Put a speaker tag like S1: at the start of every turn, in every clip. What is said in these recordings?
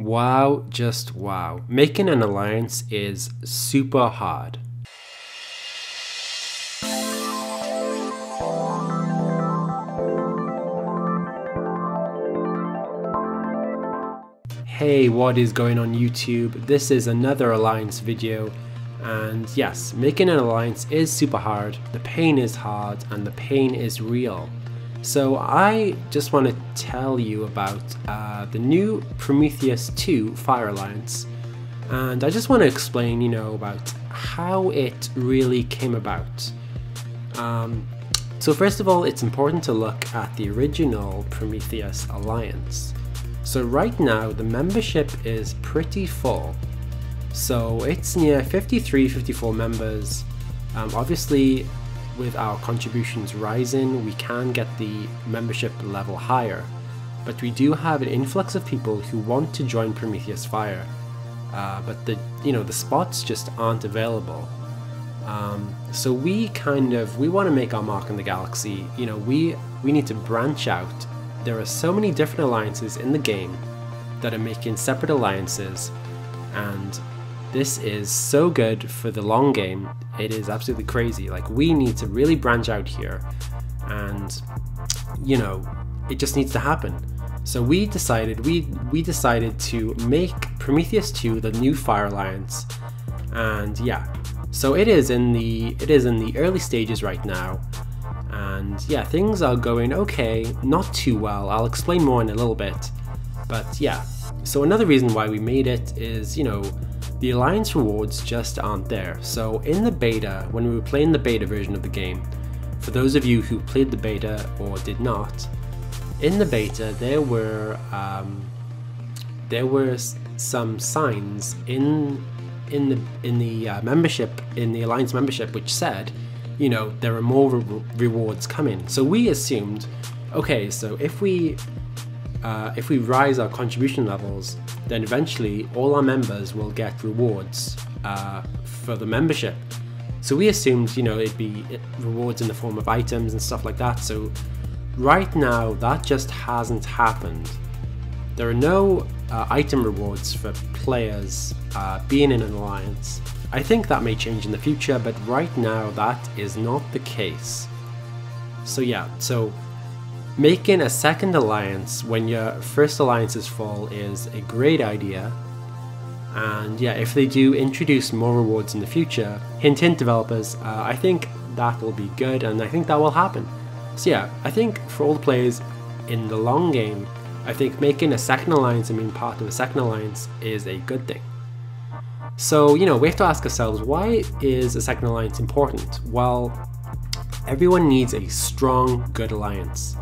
S1: Wow, just wow. Making an alliance is super hard. Hey, what is going on YouTube? This is another alliance video, and yes, making an alliance is super hard, the pain is hard, and the pain is real. So I just want to tell you about the new Prometheus 2 Fire Alliance, and I just want to explain, about how it really came about. So first of all, it's important to look at the original Prometheus Alliance. So right now the membership is pretty full, so it's near 53-54 members. Obviously with our contributions rising, we can get the membership level higher, but we do have an influx of people who want to join Prometheus Fire, but the spots just aren't available. So we want to make our mark in the galaxy. We need to branch out. There are so many different alliances in the game that are making separate alliances, and this is so good for the long game. It is absolutely crazy. Like, we need to really branch out here, and it just needs to happen. So we decided to make Prometheus 2 the new Fire Alliance, and yeah, so it is in the early stages right now. And yeah, things are going okay, not too well. I'll explain more in a little bit. But yeah, so another reason why we made it is, the alliance rewards just aren't there. So in the beta, when we were playing the beta version of the game, for those of you who played the beta or did not, in the beta there were some signs in the membership, in the alliance membership, which said, there are more rewards coming. So we assumed, okay, so if we rise our contribution levels, then eventually all our members will get rewards for the membership. So we assumed, it'd be rewards in the form of items and stuff like that. So right now, that just hasn't happened. There are no item rewards for players being in an alliance. I think that may change in the future, but right now that is not the case. So yeah, so making a second alliance when your first alliance is full is a great idea. And yeah, if they do introduce more rewards in the future, hint hint developers, I think that will be good, and I think that will happen. So yeah, I think for all the players in the long game, I think making a second alliance and being part of a second alliance is a good thing. So, we have to ask ourselves, why is a second alliance important? Well, everyone needs a strong, good alliance.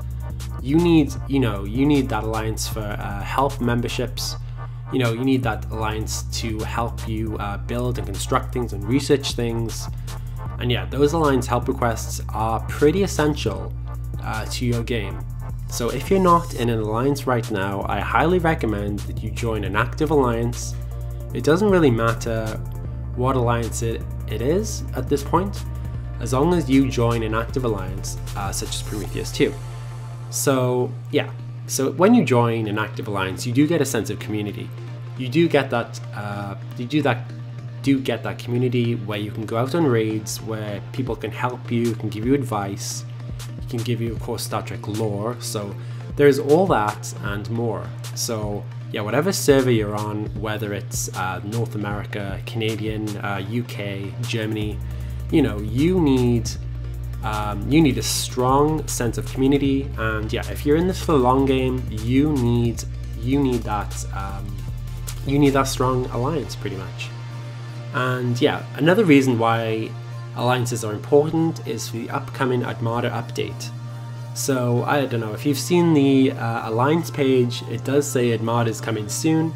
S1: You need that alliance for help memberships. You need that alliance to help you build and construct things and research things. And yeah, those alliance help requests are pretty essential to your game. So if you're not in an alliance right now, I highly recommend that you join an active alliance. It doesn't really matter what alliance it is at this point, as long as you join an active alliance such as Prometheus 2. So yeah, so when you join an active alliance, you do get a sense of community. You do get that community where you can go out on raids, where people can help you, can give you advice, can give you, of course, Star Trek lore. So there's all that and more. So yeah, whatever server you're on, whether it's North America, Canadian, UK, Germany, you need a strong sense of community. And yeah, if you're in this for the long game, you need that strong alliance, pretty much. And yeah, another reason why alliances are important is for the upcoming Armada update. So I don't know if you've seen the alliance page, it does say Armada is coming soon.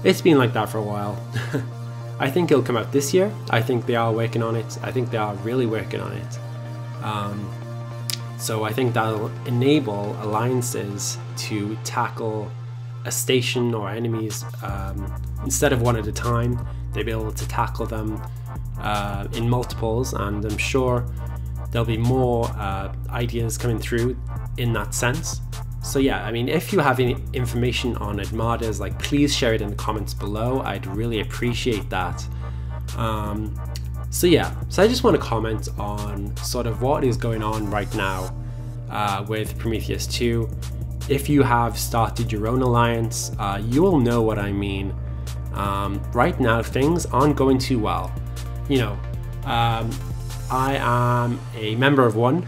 S1: It's been like that for a while. I think it'll come out this year. I think they are working on it. I think they are really working on it. So I think that'll enable alliances to tackle a station or enemies instead of one at a time. They'll be able to tackle them in multiples, and I'm sure there'll be more ideas coming through in that sense. So yeah, I mean, if you have any information on Armadas, like please share it in the comments below. I'd really appreciate that. So yeah, so I just want to comment on sort of what is going on right now with Prometheus 2. If you have started your own alliance, you will know what I mean. Right now, things aren't going too well. You know, I am a member of one.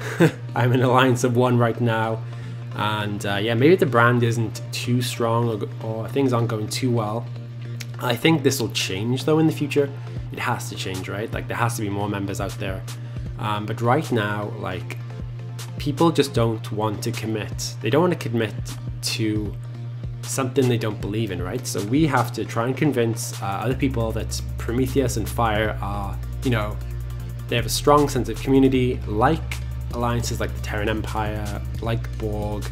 S1: I'm an alliance of one right now. And yeah, maybe the brand isn't too strong or things aren't going too well. I think this will change though in the future. It has to change, right? Like there has to be more members out there. But right now, like people just don't want to commit. They don't want to commit to something they don't believe in, right? So we have to try and convince other people that Prometheus and Fire are, you know, they have a strong sense of community, like alliances like the Terran Empire, like Borg,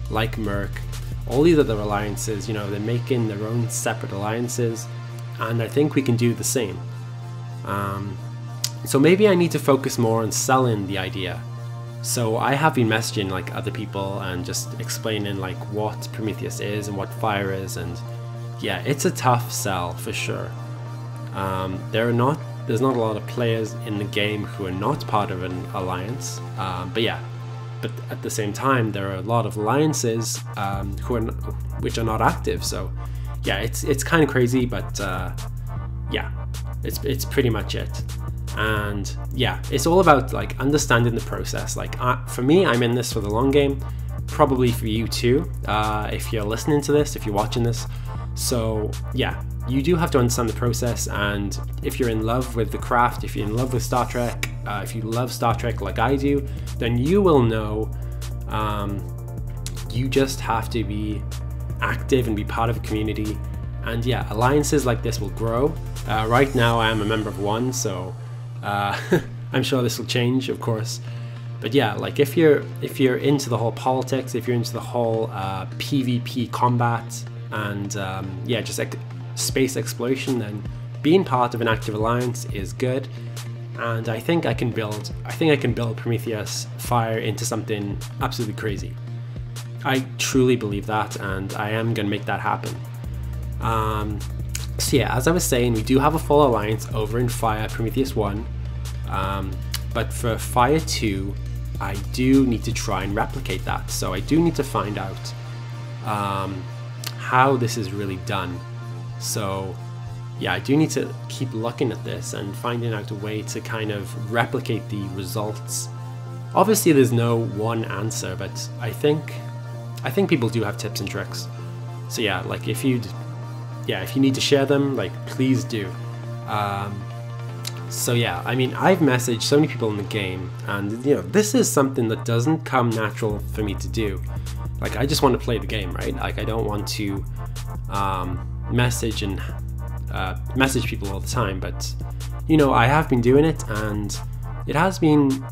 S1: like Merc, all these other alliances. You know, they're making their own separate alliances, and I think we can do the same. So maybe I need to focus more on selling the idea. So I have been messaging like other people and just explaining like what Prometheus is and what Fire is, and yeah, it's a tough sell for sure. There's not a lot of players in the game who are not part of an alliance, but at the same time there are a lot of alliances which are not active. So yeah, it's kind of crazy, but yeah, it's pretty much it. And yeah, it's all about like understanding the process. Like for me, I'm in this for the long game, probably for you too, if you're listening to this, if you're watching this. So yeah, you do have to understand the process, and if you're in love with the craft, if you're in love with Star Trek, if you love Star Trek like I do, then you will know you just have to be active and be part of a community. And yeah, alliances like this will grow. Right now I am a member of one, so I'm sure this will change, of course. But yeah, like if you're into the whole politics, if you're into the whole PvP combat, and yeah, just like space exploration, then being part of an active alliance is good. And I think I can build Prometheus Fire into something absolutely crazy. I truly believe that, and I am gonna make that happen. So yeah, as I was saying, we do have a full alliance over in Fire Prometheus 1, but for Fire 2, I do need to try and replicate that. So I do need to find out how this is really done. So yeah, I do need to keep looking at this and finding out a way to kind of replicate the results. Obviously there's no one answer, but I think people do have tips and tricks. So yeah, like if you need to share them, like please do. So yeah, I mean, I've messaged so many people in the game, and you know, this is something that doesn't come natural for me to do. Like I just want to play the game, right? Like I don't want to message people all the time, but you know, I have been doing it and it has been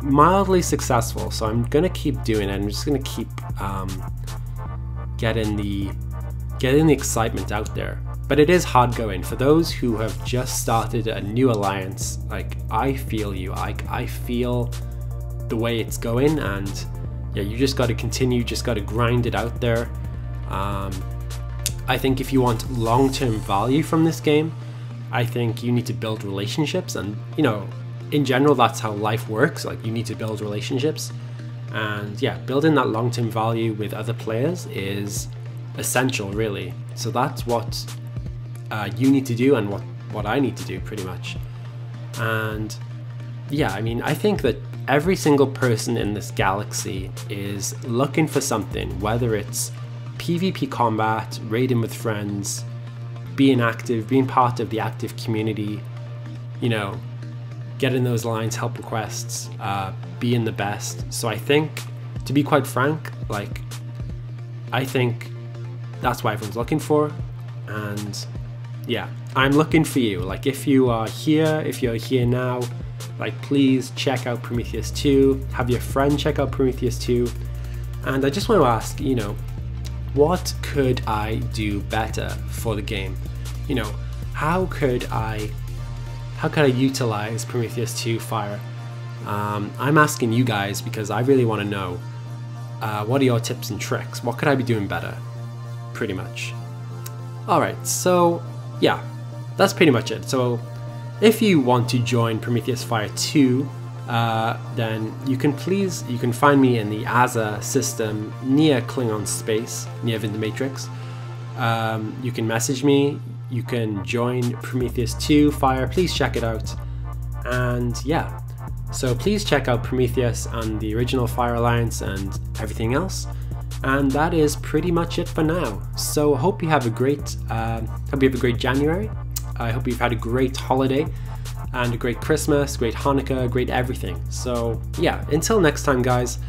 S1: mildly successful, so I'm gonna keep doing it. I'm just gonna keep getting the excitement out there. But it is hard going for those who have just started a new alliance. Like I feel you, I feel the way it's going, and yeah, you just got to continue, just got to grind it out there. I think if you want long-term value from this game, I think you need to build relationships, and you know, in general, that's how life works. Like you need to build relationships, and yeah, building that long-term value with other players is essential, really. So that's what you need to do, and what I need to do, pretty much. And yeah, I mean, I think that every single person in this galaxy is looking for something, whether it's PvP combat, raiding with friends, being active, being part of the active community, you know, getting those alliance help requests, being the best. So I think, to be quite frank, like, I think that's what everyone's looking for. And yeah, I'm looking for you. Like if you're here now, like please check out Prometheus 2, have your friend check out Prometheus 2. And I just want to ask, you know, what could I do better for the game? You know, how could I utilize Prometheus 2 Fire? I'm asking you guys because I really want to know. What are your tips and tricks? What could I be doing better? Pretty much. Alright, so yeah, that's pretty much it. So if you want to join Prometheus Fire 2, then you can find me in the Aza system near Klingon space, near Vindimatrix. You can message me, you can join Prometheus 2 Fire, please check it out. And yeah, so please check out Prometheus and the original Fire Alliance and everything else. And that is pretty much it for now. So I hope you have a great January. I hope you've had a great holiday and a great Christmas, great Hanukkah, great everything. So yeah, until next time guys,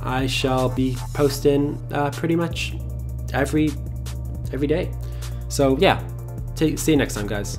S1: I shall be posting pretty much every day. So yeah, see you next time guys.